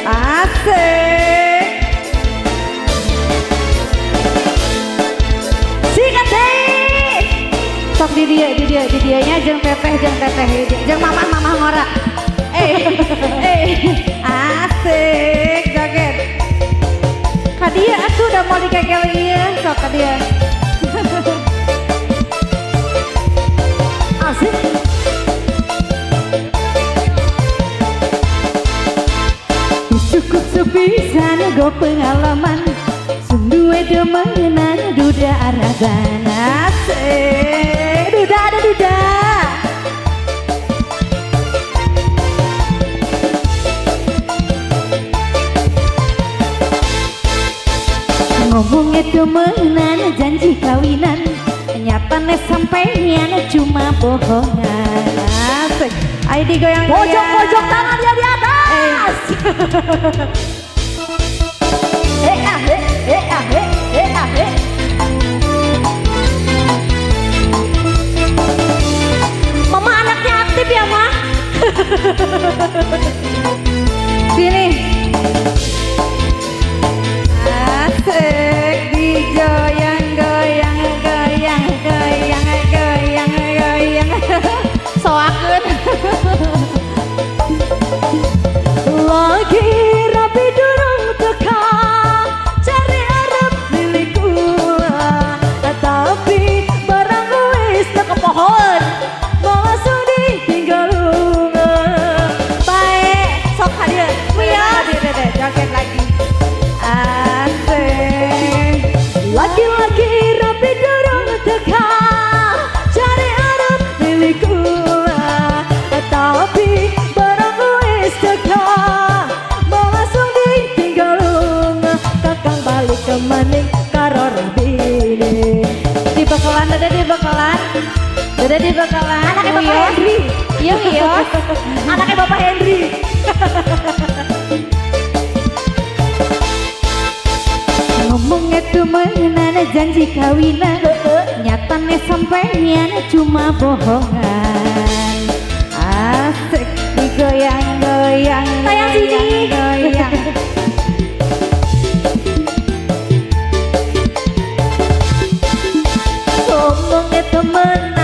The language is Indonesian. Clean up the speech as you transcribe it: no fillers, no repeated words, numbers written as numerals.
asik. Sikat deh. Sok di dianya jeung teteh jeung mamah ngora. Asik joget. Kadia atuh udah mau dikekel ieu sok kadia. Asik. Cukup sepisan go pengalaman sundue demenan duda aragan. Asik. Duda ada duda. Ngomongnya demenan janji kawinan nyatanya sampeyan cuma bohongan. Asik. Ayo digoyang-goyang. Pojok tangan dia di atas. Mama anaknya aktif ya, Ma. Sini. Asik digoyang-goyang. Soakeun. Lagi rapi durung teka cari arep milik kula, tapi barang wis teka pohon langsung ditinggal lunga. Baik sok hadir hadir joget lagi. Asik. Lagi rapi durung teka cari arep milik kula, tapi barang wis teka langsung ditinggal lunga. Kakang balik ke maning karo rabine di bakalan anaknya Bapak Henry. Iya anaknya Bapak Henry. Ngomongnya demenan janji kawinan nyatanya sampeyan cuma bohongan. Asik digoyang-goyang. Tayang sini. Ngomongnya temen